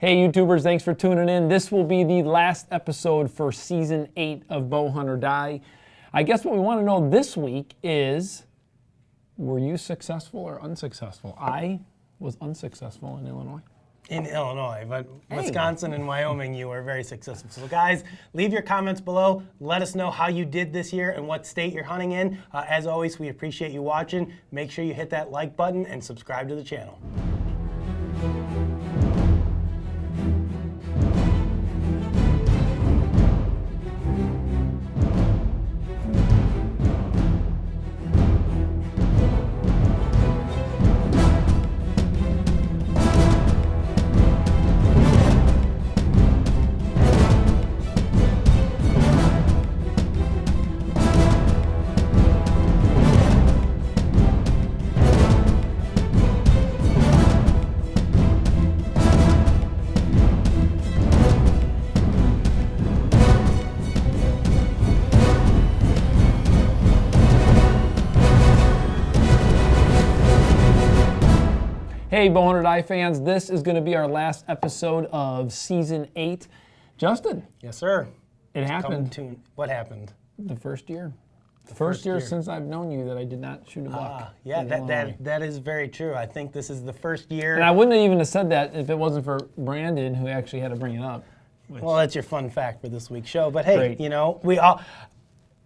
Hey YouTubers, thanks for tuning in. This will be the last episode for Season 8 of Bow Hunt or Die. I guess what we want to know this week is, were you successful or unsuccessful? I was unsuccessful in Illinois. In Illinois, but Wisconsin and Wyoming, you were very successful. So guys, leave your comments below. Let us know how you did this year and what state you're hunting in. As always, we appreciate you watching. Make sure you hit that like button and subscribe to the channel. Hey Bow Hunt or Die fans, this is going to be our last episode of Season 8. Justin. Yes, sir. It happened. What happened? The first year. The first year since I've known you that I did not shoot a buck. Yeah, that is very true. I think this is the first year. And I wouldn't have even said that if it wasn't for Brandon, who actually had to bring it up. Well, that's your fun fact for this week's show. But hey, Great. you know,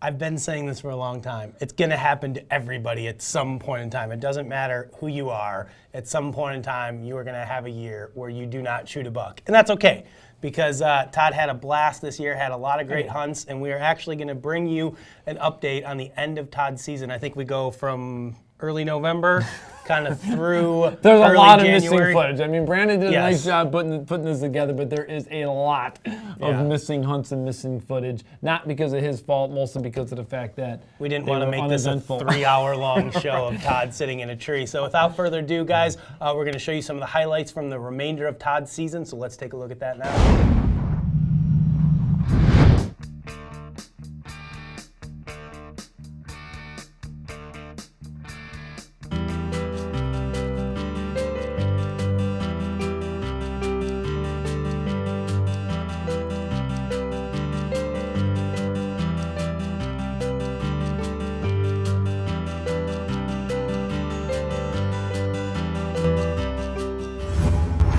I've been saying this for a long time. It's going to happen to everybody at some point in time. It doesn't matter who you are. At some point in time, you are going to have a year where you do not shoot a buck. And that's okay, because Todd had a blast this year, had a lot of great hunts, and we are actually going to bring you an update on the end of Todd's season. I think we go from early November kind of through There's a lot of January. missing footage. I mean, Brandon did a nice job putting this together, but there is a lot of missing hunts and missing footage. Not because of his fault, mostly because of the fact that we didn't want to make this a 3-hour-long show of Todd sitting in a tree. So without further ado, guys, we're going to show you some of the highlights from the remainder of Todd's season. So let's take a look at that now.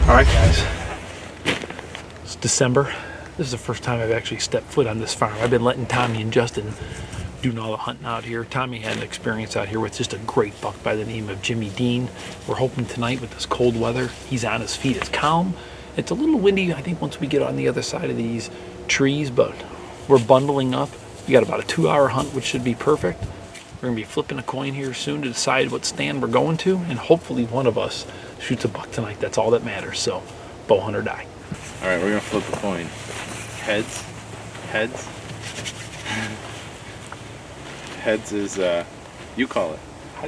All right, guys, it's December. This is the first time I've actually stepped foot on this farm. I've been letting Tommy and Justin doing all the hunting out here. Tommy had an experience out here with just a great buck by the name of Jimmy Dean. We're hoping tonight with this cold weather, he's on his feet. It's calm. It's a little windy, I think, once we get on the other side of these trees, but we're bundling up. We got about a 2-hour hunt, which should be perfect. We're gonna be flipping a coin here soon to decide what stand we're going to, and hopefully one of us shoots a buck tonight. That's all that matters. So, Bow Hunt or Die. All right, we're gonna flip a coin. Heads. Heads. Heads is you call it.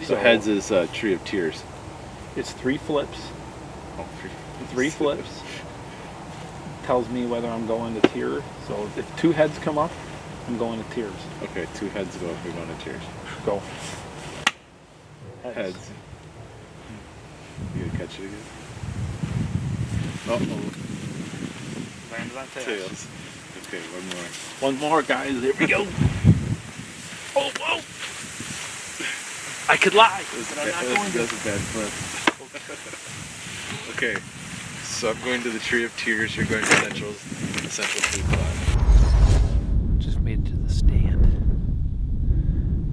So heads is Tree of Tears. It's 3 flips. Oh, Three flips tells me whether I'm going to tear. So if 2 heads come up, I'm going to tears. Okay, 2 heads go if we're going to tears. Go. Heads. You gonna catch it again? Uh-oh. Landed on Tails. Okay, one more. One more, guys. There we go. Oh, whoa. I could lie, but I'm not going to. That's a bad flip. Okay, so I'm going to the Tree of Tears. You're going to Central Food Plot. Just made it to the stand.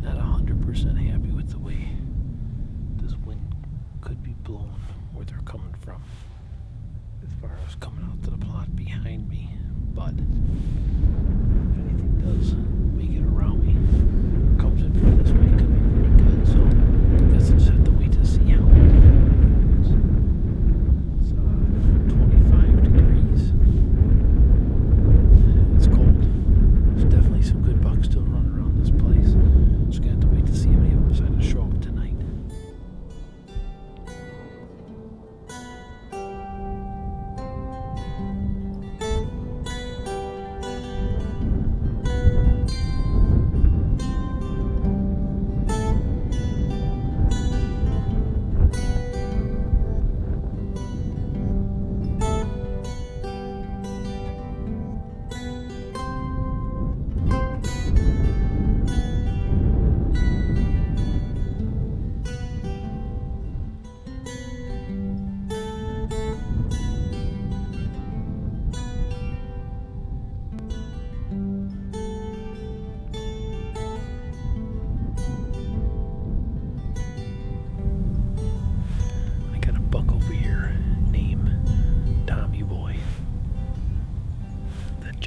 Not 100% happy with the way this wind could be blowing where they're coming from. As far as coming out to the plot behind me, but if anything does make it around me, or comes in from this way, it could be pretty good. So I guess I'll just have to wait to see how it goes. It's 25 degrees. It's cold. There's definitely some good bucks still running around this place. Just gonna have to wait to see how many of them decide to show up tonight.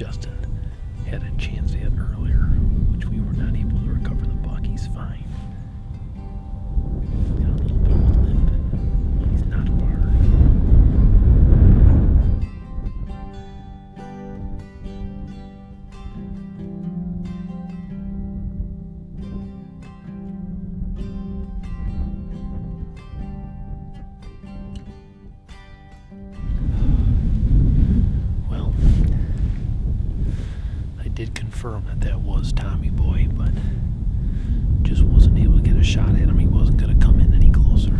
Justin had a chance at earlier, which we were not able to recover the buck. He's fine. He's got a little bit of a limp, but he's not far. Well, I did confirm that that was Tommy Boy, but just wasn't able to get a shot at him. He wasn't going to come in any closer.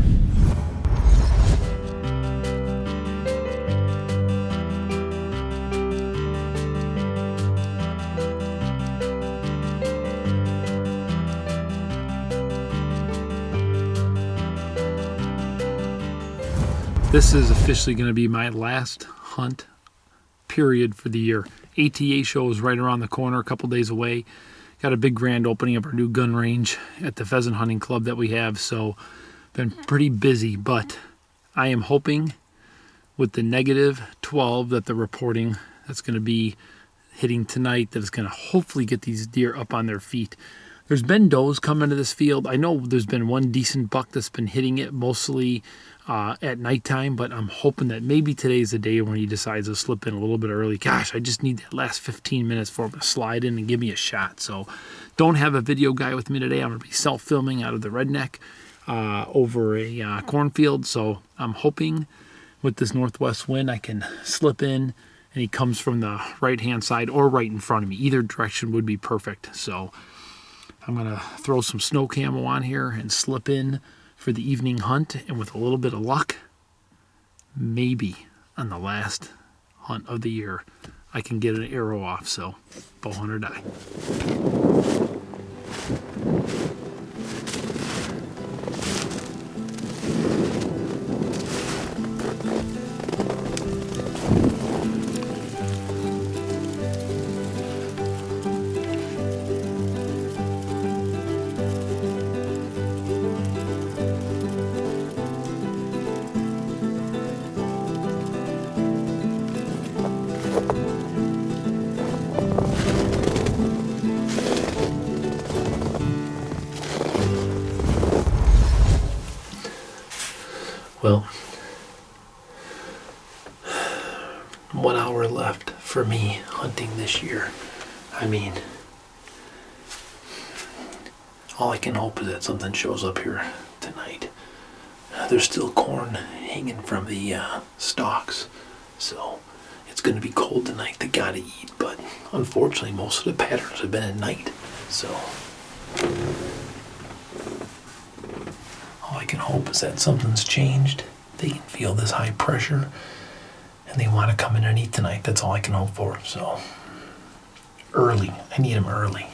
This is officially going to be my last hunt period for the year. ATA show is right around the corner, a couple days away. Got a big grand opening of our new gun range at the pheasant hunting club that we have, so been pretty busy, but I am hoping with the -12 that they're reporting that's going to be hitting tonight, that it's going to hopefully get these deer up on their feet. There's been does come into this field. I know there's been one decent buck that's been hitting it mostly at nighttime, but I'm hoping that maybe today's the day when he decides to slip in a little bit early. Gosh, I just need that last 15 minutes for him to slide in and give me a shot. So don't have a video guy with me today. I'm going to be self-filming out of the redneck over a cornfield. So I'm hoping with this northwest wind I can slip in and he comes from the right-hand side or right in front of me. Either direction would be perfect. So I'm going to throw some snow camo on here and slip in for the evening hunt, and with a little bit of luck, maybe on the last hunt of the year, I can get an arrow off. So, bow hunt or die. Well, 1 hour left for me hunting this year. I mean, all I can hope is that something shows up here tonight. There's still corn hanging from the stalks, so it's going to be cold tonight. They gotta eat, but unfortunately most of the patterns have been at night, so all I can hope is that something's changed. They can feel this high pressure and they want to come in and eat tonight. That's all I can hope for. So early. I need them early.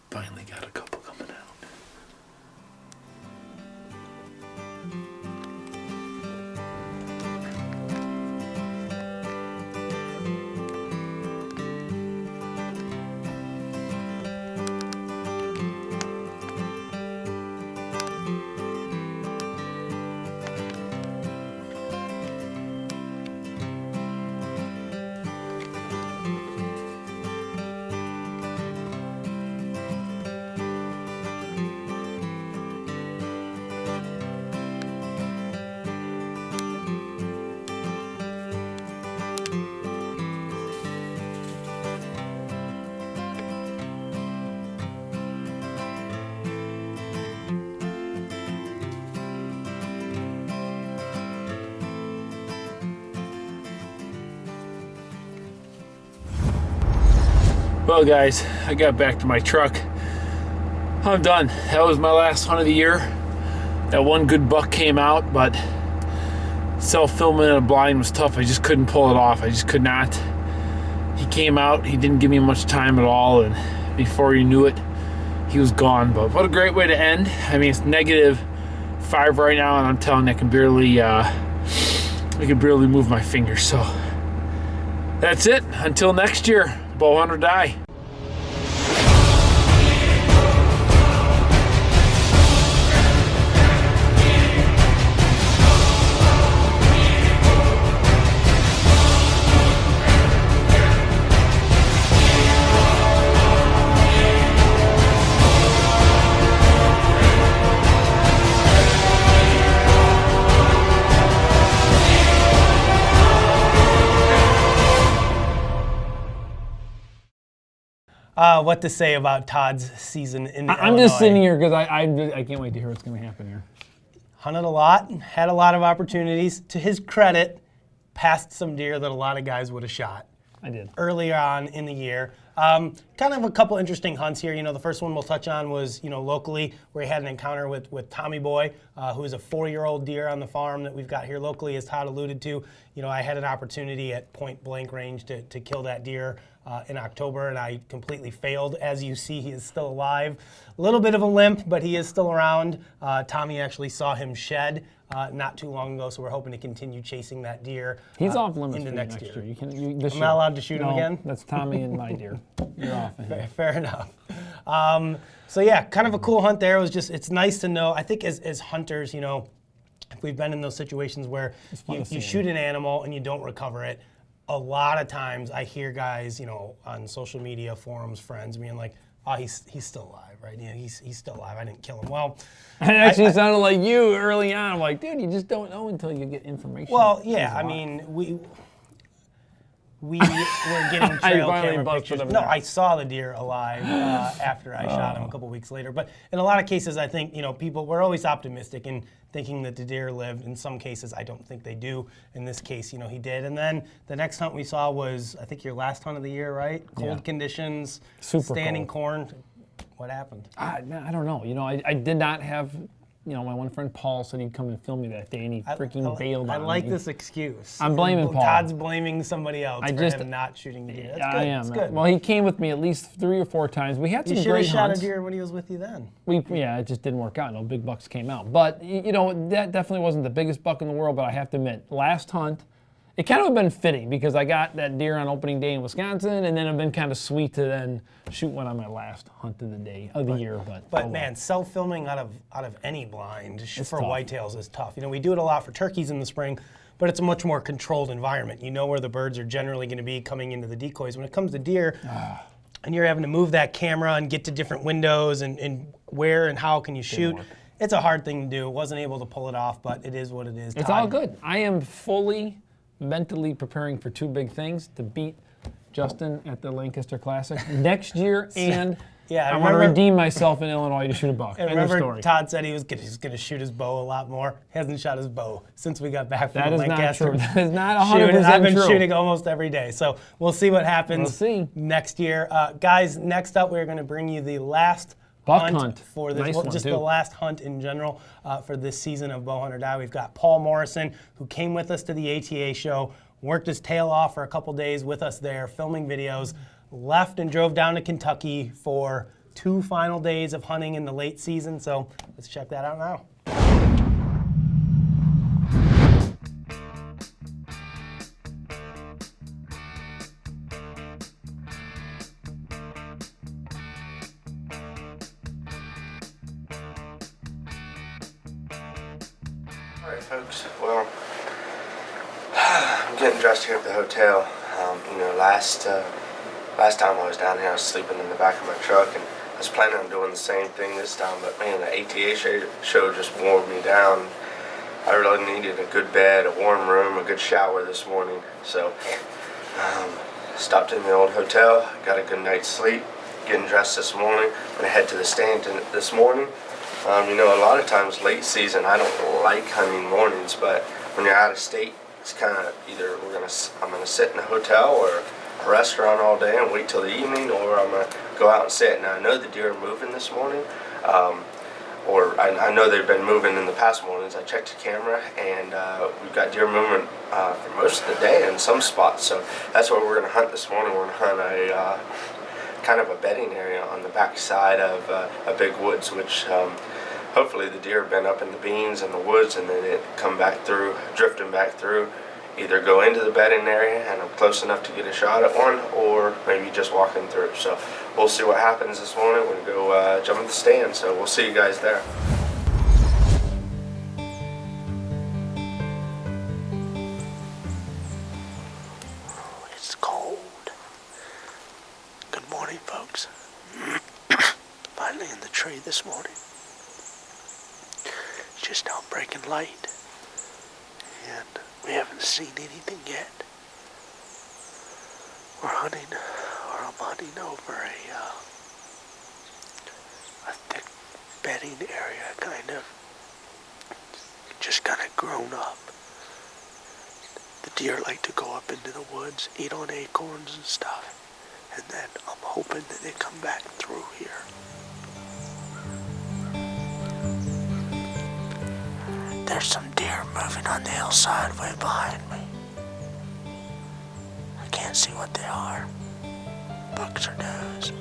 Finally got a couple coming out. Well, guys, I got back to my truck. I'm done. That was my last hunt of the year. That one good buck came out, but self-filming in a blind was tough. I just couldn't pull it off. I just could not. He came out. He didn't give me much time at all, and before you knew it, he was gone. But what a great way to end. I mean, it's -5 right now, and I'm telling you, I can barely move my fingers. So that's it. Until next year, bow hunt or die. What to say about Todd's season in Illinois? I'm just sitting here because I can't wait to hear what's going to happen here. Hunted a lot, had a lot of opportunities. To his credit, passed some deer that a lot of guys would have shot. I did. Earlier on in the year. Kind of a couple interesting hunts here. You know, the first one we'll touch on was, you know, locally, where he had an encounter with Tommy Boy, who is a 4-year-old deer on the farm that we've got here locally, as Todd alluded to. You know, I had an opportunity at point blank range to kill that deer in October, and I completely failed. As you see, he is still alive. A little bit of a limp, but he is still around. Tommy actually saw him shed not too long ago, so we're hoping to continue chasing that deer. He's off limits into for next year. year. I'm not allowed to shoot him again? That's Tommy and my deer. You're off. Fair enough. So yeah, kind of a cool hunt there. It was just, it's nice to know. I think as hunters, you know, if we've been in those situations where you shoot an animal and you don't recover it, a lot of times I hear guys, you know, on social media, forums, friends being like, oh, he's still alive, right? You know, he's still alive. I didn't kill him. Well, it actually sounded like you early on. I'm like, dude, you just don't know until you get information. Well, yeah, I mean, we were getting trail camera pictures. No, I saw the deer alive after I shot him a couple weeks later. But in a lot of cases, I think, you know, we're always optimistic in thinking that the deer lived. In some cases, I don't think they do. In this case, you know, he did. And then the next hunt we saw was, I think, your last hunt of the year, right? Cold conditions, super standing cold. corn. What happened? I don't know. You know, I did not have. You know, my one friend Paul said he'd come and film me that day, and he freaking bailed on me. I like this excuse. I'm blaming Paul. Todd's blaming somebody else for him not shooting the deer. That's good. I am. That's good. Well, he came with me at least 3 or 4 times. We had some great hunts. You should have shot a deer when he was with you then. Yeah, it just didn't work out. No big bucks came out. But, you know, that definitely wasn't the biggest buck in the world, but I have to admit, last hunt, it kind of been fitting because I got that deer on opening day in Wisconsin, and then it'd been kind of sweet to then shoot one on my last hunt of the year. But man, self-filming out of any blind for tough. Whitetails is tough. You know, we do it a lot for turkeys in the spring, but it's a much more controlled environment. You know where the birds are generally going to be coming into the decoys. When it comes to deer, and you're having to move that camera and get to different windows and where and how can you shoot, it's a hard thing to do. Wasn't able to pull it off, but it is what it is. It's all good. I am fully mentally preparing for 2 big things: to beat Justin at the Lancaster Classic next year, and I want to redeem myself in Illinois to shoot a buck. And remember, Todd said he's going to shoot his bow a lot more. He hasn't shot his bow since we got back from Lancaster. That is not 100% true. I've been shooting almost every day, so we'll see what happens next year. Guys, next up we're going to bring you the last buck hunt for this, the last hunt in general for this season of Bow Hunt or Die. We've got Paul Morrison, who came with us to the ATA show, worked his tail off for a couple days with us there, filming videos, left and drove down to Kentucky for 2 final days of hunting in the late season. So let's check that out now. Alright folks, well, I'm getting dressed here at the hotel. You know, last time I was down here, I was sleeping in the back of my truck, and I was planning on doing the same thing this time, but man, the ATA show just wore me down. I really needed a good bed, a warm room, a good shower this morning, so stopped in the old hotel, got a good night's sleep, getting dressed this morning, I'm going to head to the stand this morning. You know, a lot of times late season, I don't like hunting mornings, but when you're out of state, it's kind of either I'm going to sit in a hotel or a restaurant all day and wait till the evening, or I'm gonna go out and sit. Now I know the deer are moving this morning, or I know they've been moving in the past mornings. I checked the camera, and we've got deer moving for most of the day in some spots. So that's what we're gonna hunt this morning. We're gonna hunt a kind of a bedding area on the back side of a big woods, which hopefully the deer have been up in the beans and the woods, and then it come back through, drifting back through, either go into the bedding area and I'm close enough to get a shot at one, or maybe just walking through. So we'll see what happens this morning. We're gonna go jump at the stand, so we'll see you guys there. It's cold. Good morning, folks. Finally in the tree this morning. It's just now breaking light, and we haven't seen anything yet. I'm hunting over a thick bedding area, just kind of grown up. The deer like to go up into the woods, eat on acorns and stuff, and then I'm hoping that they come back through here. There's some deer moving on the hillside way behind me. I can't see what they are. Bucks or does.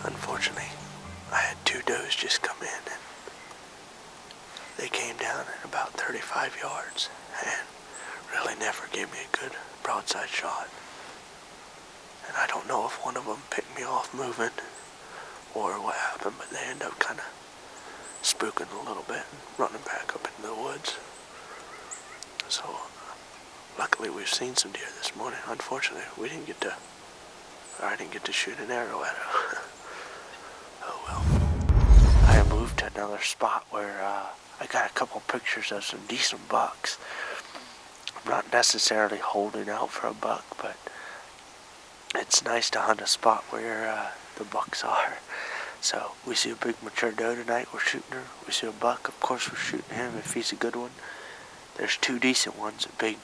Unfortunately, I had two does just come in, and they came down at about 35 yards and really never gave me a good broadside shot. And I don't know if one of them picked me off moving or what happened, but they ended up kind of spooking a little bit and running back up into the woods. So luckily we've seen some deer this morning. Unfortunately, I didn't get to shoot an arrow at it. Oh well. I moved to another spot where I got a couple pictures of some decent bucks. I'm not necessarily holding out for a buck, but it's nice to hunt a spot where the bucks are. So we see a big mature doe tonight, we're shooting her. We see a buck, of course we're shooting him if he's a good one. There's two decent ones, a big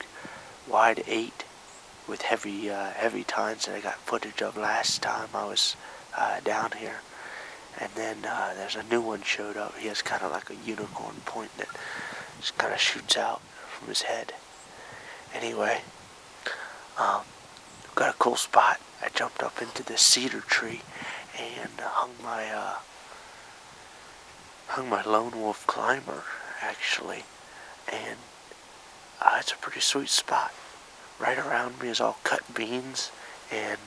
wide 8 with heavy tines that I got footage of last time I was down here. And then there's a new one showed up. He has kind of like a unicorn point that just kind of shoots out from his head. Anyway, got a cool spot. I jumped up into this cedar tree and hung my lone wolf climber, actually. And it's a pretty sweet spot. Right around me is all cut beans, and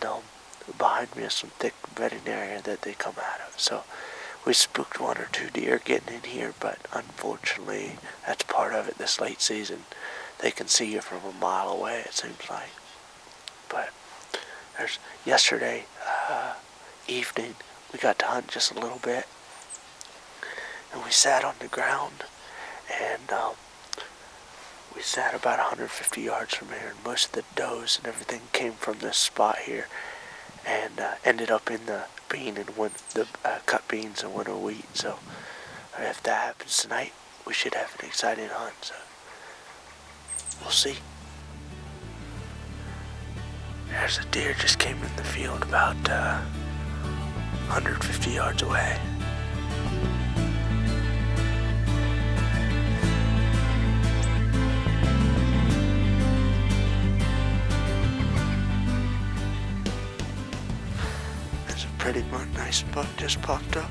behind me is some thick bedding area that they come out of. So we spooked one or two deer getting in here, but unfortunately that's part of it this late season. They can see you from a mile away, it seems like. But there's yesterday evening we got to hunt just a little bit, and we sat on the ground, and we sat about 150 yards from here, and most of the does and everything came from this spot here, and ended up in the cut beans and winter wheat. So if that happens tonight, we should have an exciting hunt. So We'll see. There's a deer just came in the field about 150 yards away. There's a pretty nice buck just popped up.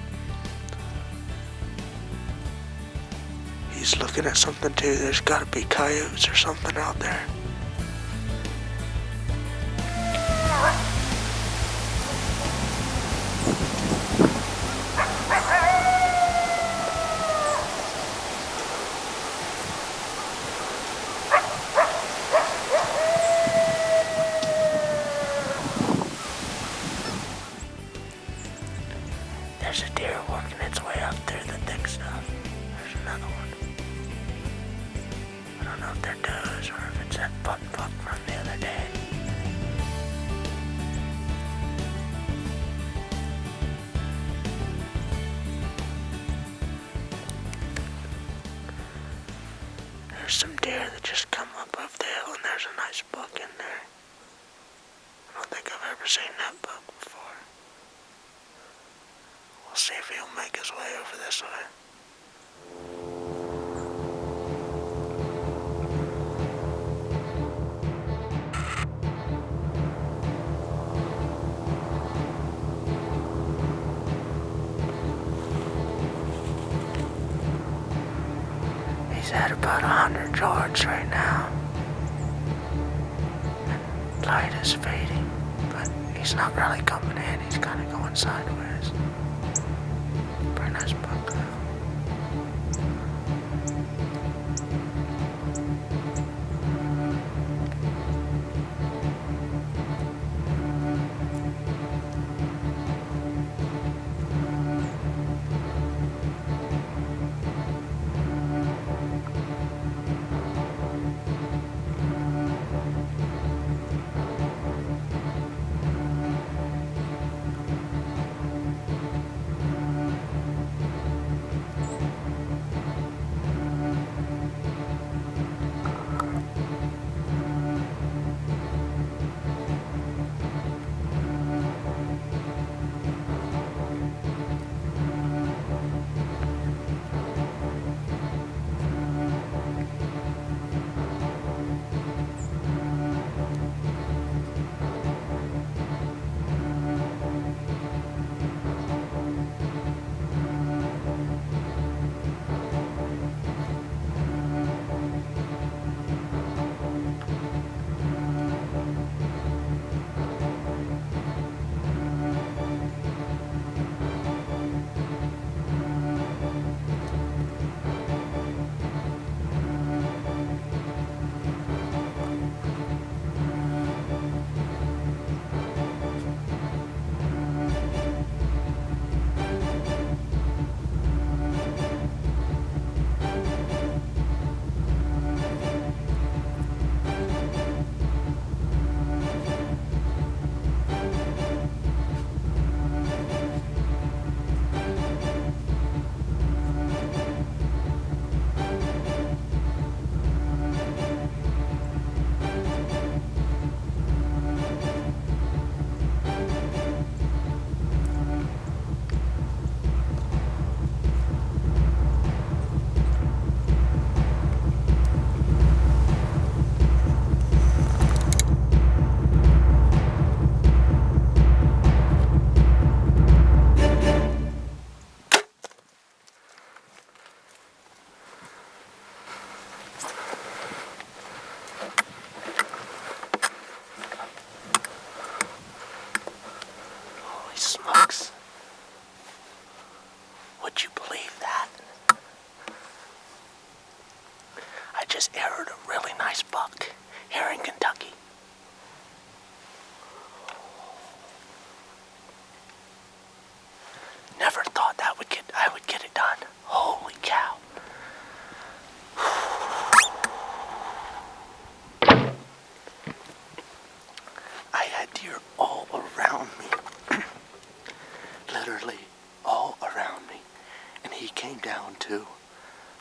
He's looking at something too. There's gotta be coyotes or something out there. There's a deer working its way up through the thick stuff. There's another one. I don't know if they're does or if it's that buck from the other day. There's some deer that just come up the hill, and there's a nice buck in there. I don't think I've ever seen that buck before. We'll see if he'll make his way over this way. He's at about 100 yards right now. And light is fading, but he's not really coming in. He's kind of going sideways. Pretty nice buck though. Smokes. Would you believe that? I just arrowed a really nice buck here in Kentucky. Never thought I would get it done. Holy cow. I had deer all around me. Literally all around me. And he came down to,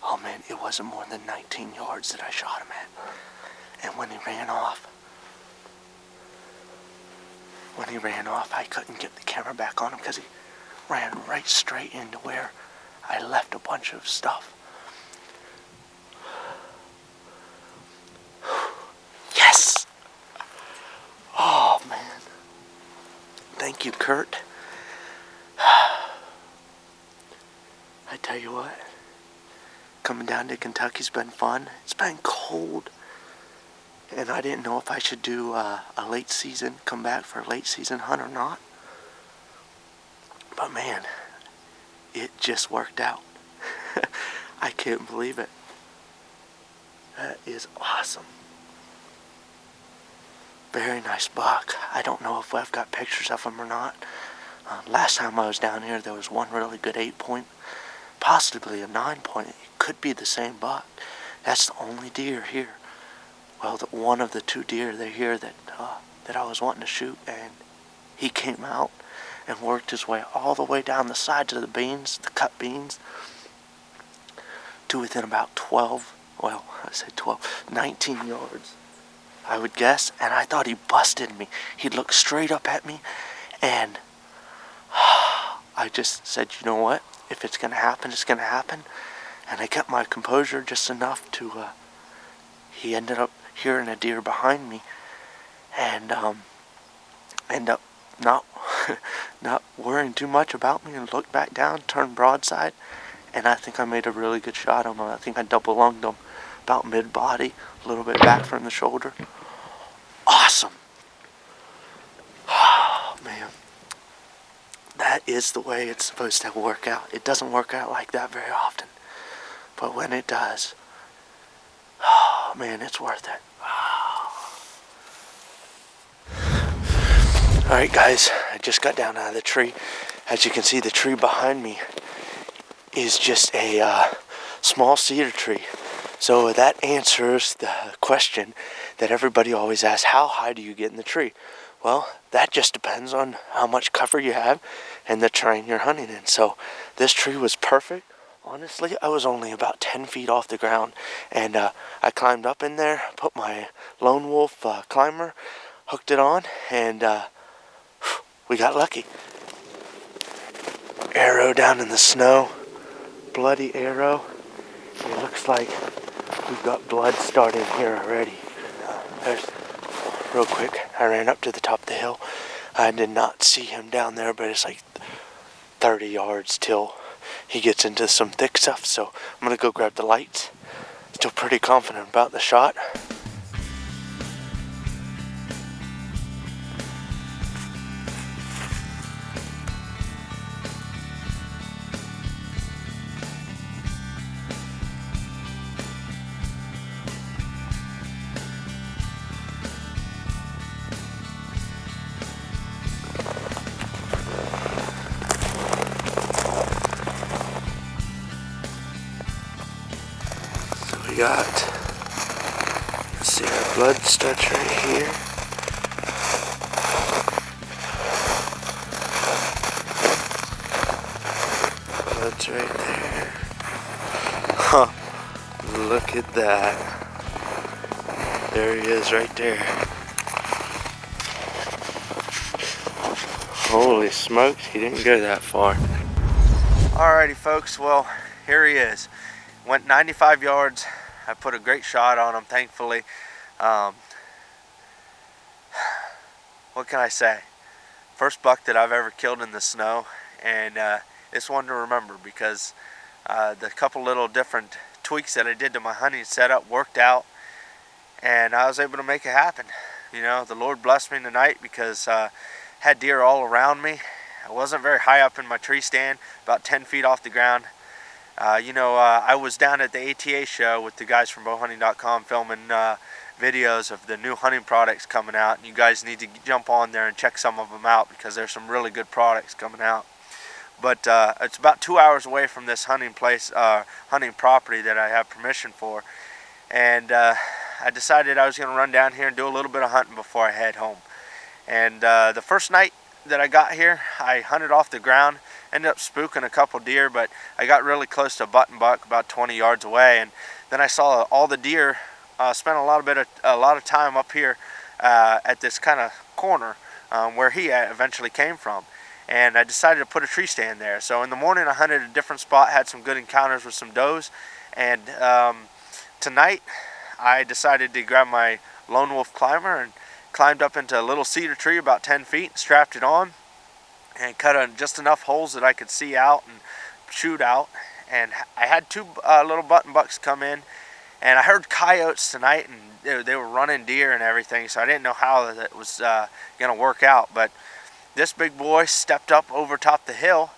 oh man, it wasn't more than 19 yards that I shot him at. And when he ran off, I couldn't get the camera back on him because he ran right straight into where I left a bunch of stuff. Yes! Oh, man. Thank you, Kurt. I tell you what, coming down to Kentucky's been fun. It's been cold. And I didn't know if I should do a late season, come back for a late season hunt or not. But man, it just worked out. I can't believe it. That is awesome. Very nice buck. I don't know if I've got pictures of him or not. Last time I was down here, there was one really good 8-point, possibly a 9-point. It could be the same buck. That's the only deer here. Well, one of the 2 deer they're here that I was wanting to shoot, and he came out and worked his way all the way down the sides of the beans, the cut beans, to within about 19 yards, I would guess, and I thought he busted me. He looked straight up at me, and I just said, you know what, if it's going to happen, it's going to happen, and I kept my composure just enough to, he ended up hearing a deer behind me, and ended up not worrying too much about me, and looked back down, turned broadside, and I think I made a really good shot on him. I think I double lunged him about mid-body, a little bit back from the shoulder. Awesome. Oh, man. That is the way it's supposed to work out. It doesn't work out like that very often, but when it does, oh man, it's worth it. Alright guys, I just got down out of the tree. As you can see, the tree behind me is just a small cedar tree. So that answers the question that everybody always asks, how high do you get in the tree? Well, that just depends on how much cover you have and the terrain you're hunting in. So this tree was perfect. Honestly, I was only about 10 feet off the ground, and I climbed up in there, put my Lone Wolf climber, hooked it on, and we got lucky. Arrow down in the snow, bloody arrow. It looks like we've got blood starting here already. Real quick, I ran up to the top of the hill. I did not see him down there, but it's like 30 yards till he gets into some thick stuff, so I'm gonna go grab the lights. Still pretty confident about the shot. We got, let's see, our blood starts right here. Blood's right there. Huh, look at that. There he is right there. Holy smokes, he didn't go that far. Alrighty folks, well, here he is. Went 95 yards. I put a great shot on him, thankfully. What can I say? First buck that I've ever killed in the snow, and it's one to remember because the couple little different tweaks that I did to my hunting setup worked out, and I was able to make it happen. You know, the Lord blessed me tonight because I had deer all around me. I wasn't very high up in my tree stand, about 10 feet off the ground. I was down at the ATA show with the guys from bowhunting.com filming videos of the new hunting products coming out, and you guys need to jump on there and check some of them out because there's some really good products coming out. But it's about 2 hours away from this hunting property that I have permission for, and I decided I was going to run down here and do a little bit of hunting before I head home. And the first night that I got here, I hunted off the ground. Ended up spooking a couple deer, but I got really close to a button buck about 20 yards away, and then I saw all the deer spent a lot of time up here at this kind of corner where he eventually came from, and I decided to put a tree stand there. So in the morning I hunted a different spot, had some good encounters with some does, and tonight I decided to grab my lone wolf climber and climbed up into a little cedar tree about 10 feet, strapped it on, and cut just enough holes that I could see out and shoot out. And I had two little button bucks come in, and I heard coyotes tonight, and they were running deer and everything, so I didn't know how that was going to work out. But this big boy stepped up over top the hill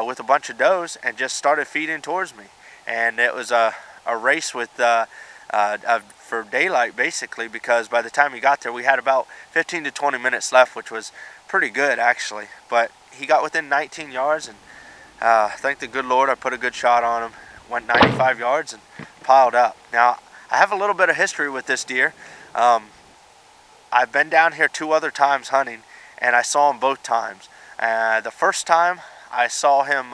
with a bunch of does and just started feeding towards me. And it was a race with for daylight, basically, because by the time he got there we had about 15 to 20 minutes left, which was pretty good actually. But he got within 19 yards, and thank the good Lord I put a good shot on him. Went 95 yards and piled up. Now I have a little bit of history with this deer. I've been down here 2 other times hunting, and I saw him both times. The first time I saw him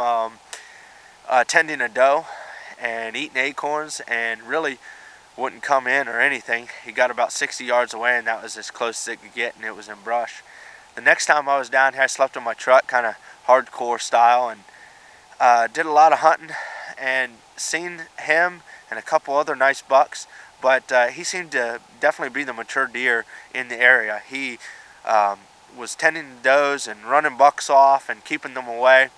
tending a doe and eating acorns, and really wouldn't come in or anything. He got about 60 yards away, and that was as close as it could get, and it was in brush. The next time I was down here, I slept in my truck, kind of hardcore style, and did a lot of hunting and seen him and a couple other nice bucks, but he seemed to definitely be the mature deer in the area. He was tending the does and running bucks off and keeping them away.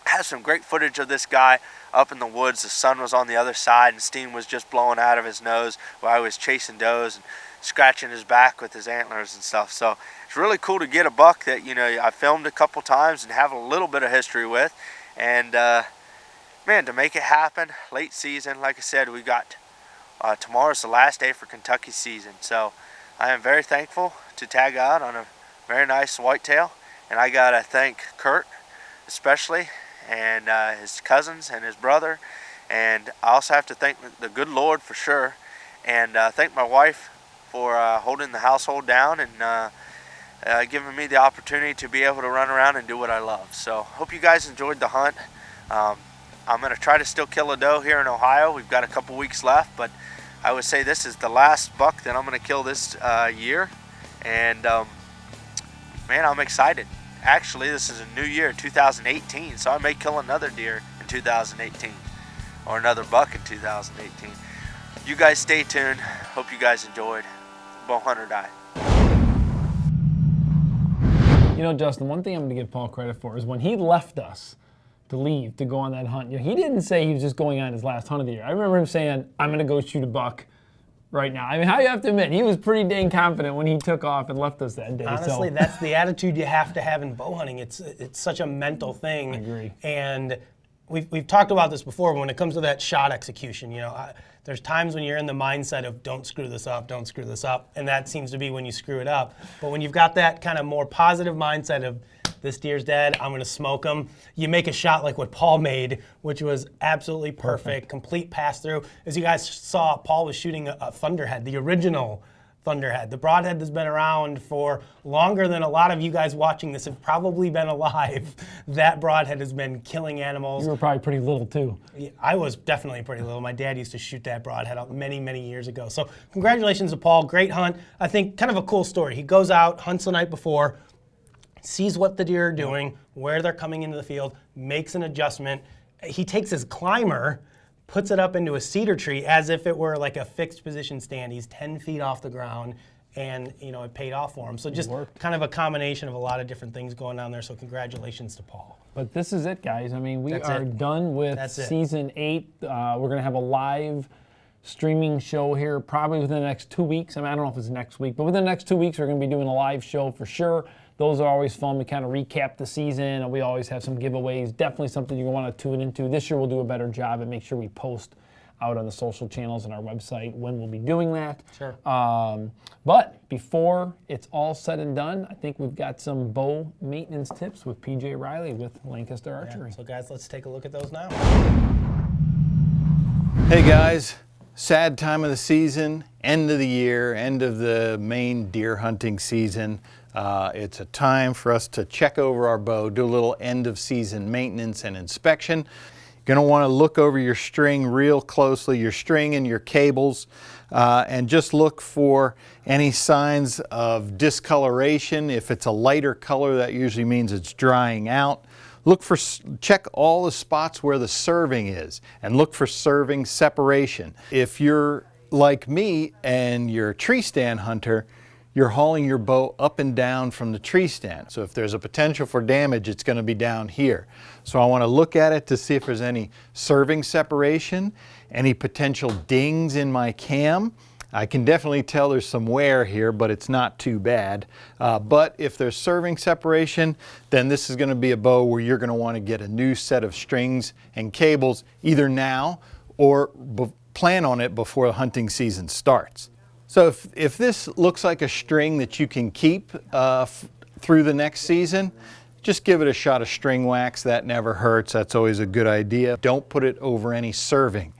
I have some great footage of this guy up in the woods. The sun was on the other side and steam was just blowing out of his nose while I was chasing does and scratching his back with his antlers and stuff. So it's really cool to get a buck that, you know, I filmed a couple times and have a little bit of history with. And man, to make it happen late season, like I said, we got tomorrow's the last day for Kentucky season. So I am very thankful to tag out on a very nice whitetail, and I gotta thank Kurt especially, and his cousins and his brother, and I also have to thank the good Lord for sure, and thank my wife for holding the household down and giving me the opportunity to be able to run around and do what I love. So hope you guys enjoyed the hunt. I'm going to try to still kill a doe here in Ohio. We've got a couple weeks left, but I would say this is the last buck that I'm going to kill this year, and man, I'm excited. Actually, this is a new year, 2018, so I may kill another deer in 2018, or another buck in 2018. You guys stay tuned. Hope you guys enjoyed. Bow hunt or die. You know, Justin, one thing I'm going to give Paul credit for is when he left us to leave to go on that hunt, you know, he didn't say he was just going on his last hunt of the year. I remember him saying, I'm going to go shoot a buck right now. I mean, how you have to admit, he was pretty dang confident when he took off and left us that day. Honestly, so. That's the attitude you have to have in bow hunting. It's such a mental thing. I agree. And we've talked about this before. When it comes to that shot execution, you know, there's times when you're in the mindset of don't screw this up, and that seems to be when you screw it up. But when you've got that kind of more positive mindset of this deer's dead, I'm going to smoke him, you make a shot like what Paul made, which was absolutely perfect. Complete pass through. As you guys saw, Paul was shooting a thunderhead, the original thunderhead. The broadhead that's been around for longer than a lot of you guys watching this have probably been alive. That broadhead has been killing animals. You were probably pretty little too. I was definitely pretty little. My dad used to shoot that broadhead out many, many years ago. So congratulations to Paul. Great hunt. I think kind of a cool story. He goes out, hunts the night before, sees what the deer are doing, where they're coming into the field, makes an adjustment. He takes his climber, puts it up into a cedar tree as if it were like a fixed position stand. He's 10 feet off the ground, and you know, it paid off for him. So just kind of a combination of a lot of different things going on there. So congratulations to Paul. But this is it, guys. I mean, we are done with season 8. We're going to have a live streaming show here probably within the next 2 weeks. I mean, I don't know if it's next week, but within the next 2 weeks, we're going to be doing a live show for sure. Those are always fun. We kind of recap the season, and we always have some giveaways. Definitely something you're going to want to tune into. This year we'll do a better job and make sure we post out on the social channels and our website when we'll be doing that. Sure. But before it's all said and done, I think we've got some bow maintenance tips with PJ Riley with Lancaster Archery. Yeah, so guys, let's take a look at those now. Hey guys, sad time of the season, end of the year, end of the main deer hunting season. It's a time for us to check over our bow, do a little end of season maintenance and inspection. You're You're going to want to look over your string real closely, your string and your cables, and just look for any signs of discoloration. If it's a lighter color, that usually means it's drying out. Check all the spots where the serving is and look for serving separation. If you're like me and you're a tree stand hunter, you're hauling your bow up and down from the tree stand. So if there's a potential for damage, it's going to be down here. So I want to look at it to see if there's any serving separation, any potential dings in my cam. I can definitely tell there's some wear here, but it's not too bad. But if there's serving separation, then this is going to be a bow where you're going to want to get a new set of strings and cables either now or plan on it before the hunting season starts. So if this looks like a string that you can keep through the next season, just give it a shot of string wax. That never hurts. That's always a good idea. Don't put it over any serving.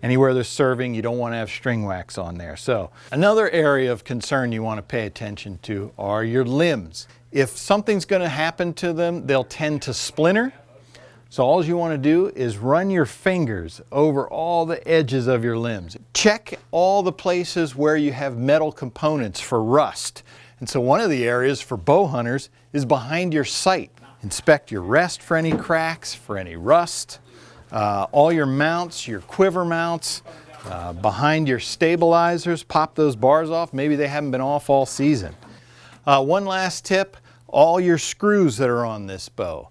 Anywhere there's serving, you don't want to have string wax on there. So another area of concern you want to pay attention to are your limbs. If something's going to happen to them, they'll tend to splinter. So all you want to do is run your fingers over all the edges of your limbs. Check all the places where you have metal components for rust. And so one of the areas for bow hunters is behind your sight. Inspect your rest for any cracks, for any rust. All your mounts, your quiver mounts, behind your stabilizers, pop those bars off. Maybe they haven't been off all season. One last tip, all your screws that are on this bow.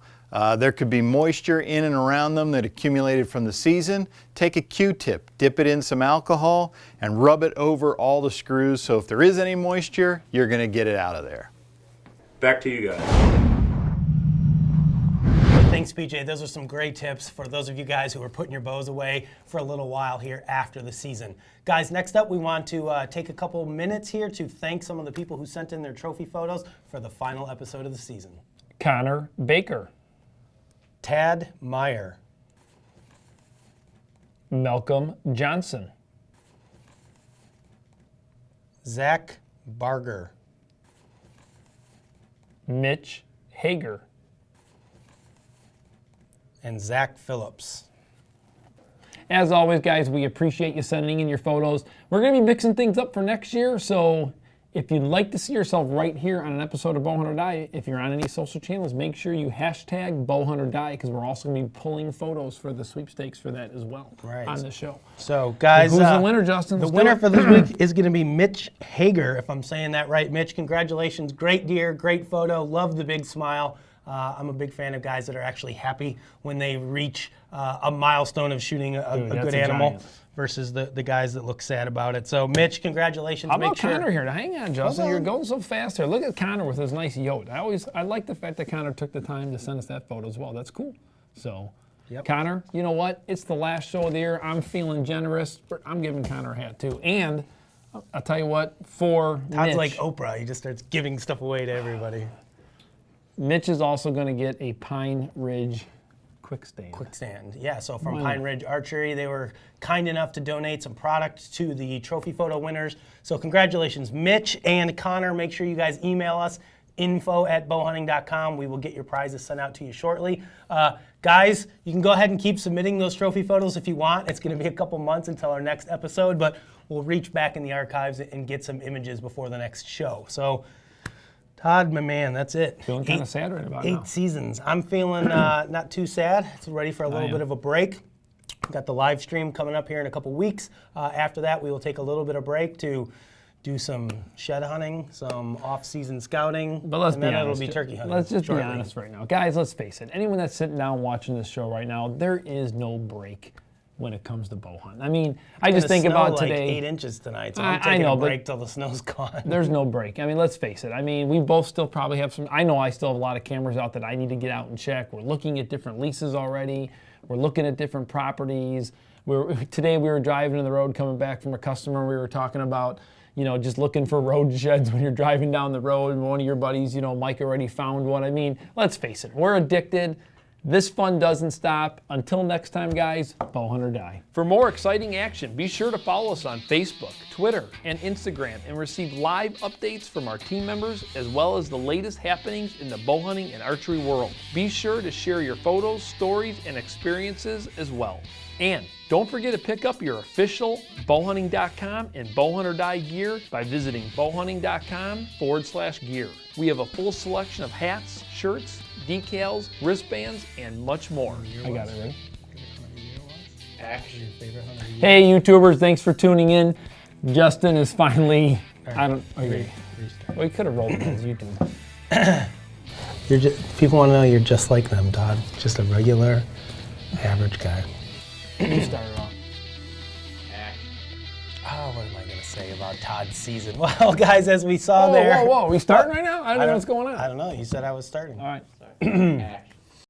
There could be moisture in and around them that accumulated from the season. Take a Q-tip, dip it in some alcohol, and rub it over all the screws. So if there is any moisture, you're going to get it out of there. Back to you guys. Thanks, PJ. Those are some great tips for those of you guys who are putting your bows away for a little while here after the season. Guys, next up, we want to take a couple minutes here to thank some of the people who sent in their trophy photos for the final episode of the season. Connor Baker, Tad Meyer, Malcolm Johnson, Zach Barger, Mitch Hager, and Zach Phillips. As always, guys, we appreciate you sending in your photos. We're going to be mixing things up for next year, so if you'd like to see yourself right here on an episode of Bowhunt or Die, if you're on any social channels, make sure you hashtag Bowhunt or Die, because we're also going to be pulling photos for the sweepstakes for that as well on the show. So, guys, who's the winner, Justin? The winner for this week is going to be Mitch Hager, if I'm saying that right. Mitch, congratulations. Great deer, great photo. Love the big smile. I'm a big fan of guys that are actually happy when they reach a milestone of shooting a good animal. Giant. Versus the guys that look sad about it. So, Mitch, congratulations. How about Connor here? Now, hang on, Justin. You're going so fast here. Look at Connor with his nice yote. I like the fact that Connor took the time to send us that photo as well. That's cool. So, Connor, you know what? It's the last show of the year. I'm feeling generous. I'm giving Connor a hat, too. And I'll tell you what, for Todd's Mitch, like Oprah. He just starts giving stuff away to everybody. Mitch is also going to get a Pine Ridge Quick stand. Yeah, so from Pine Ridge Archery, they were kind enough to donate some product to the trophy photo winners. So congratulations, Mitch and Connor. Make sure you guys email us, info@bowhunting.com. We will get your prizes sent out to you shortly. Guys, you can go ahead and keep submitting those trophy photos if you want. It's going to be a couple months until our next episode, but we'll reach back in the archives and get some images before the next show. So, Todd, my man, that's it. Feeling kind of sad right about now. 8 seasons. I'm feeling not too sad. It's ready for a little bit of a break. We've got the live stream coming up here in a couple weeks. After that, we will take a little bit of break to do some shed hunting, some off-season scouting, but let's and be then honest, it'll be turkey hunting. Let's just shortly. be honest right now. Guys, let's face it. Anyone that's sitting down watching this show right now, there is no break when it comes to bow hunting. I mean, I just think about today. 8 inches tonight, so I'm taking a break till the snow's gone. There's no break. I mean, let's face it. I mean, we both still probably have some. I know I still have a lot of cameras out that I need to get out and check. We're looking at different leases already. We're looking at different properties. Today we were driving to the road coming back from a customer. We were talking about, just looking for road sheds when you're driving down the road. And one of your buddies, Mike already found one. I mean, let's face it. We're addicted. This fun doesn't stop. Until next time, guys, bow hunt or die. For more exciting action, be sure to follow us on Facebook, Twitter, and Instagram and receive live updates from our team members as well as the latest happenings in the bow hunting and archery world. Be sure to share your photos, stories, and experiences as well. And don't forget to pick up your official bowhunting.com and bowhunt or die gear by visiting bowhunting.com/gear. We have a full selection of hats, shirts, decals, wristbands, and much more. I got it ready. Action. Hey YouTubers, thanks for tuning in. Justin is finally, well, you could have rolled it as you do. People want to know you're just like them, Todd. Just a regular, average guy. You started off. Oh, what am I going to say about Todd's season? Well, guys, as we saw there. Whoa, we starting right now? I don't know what's going on. I don't know. You said I was starting. All right.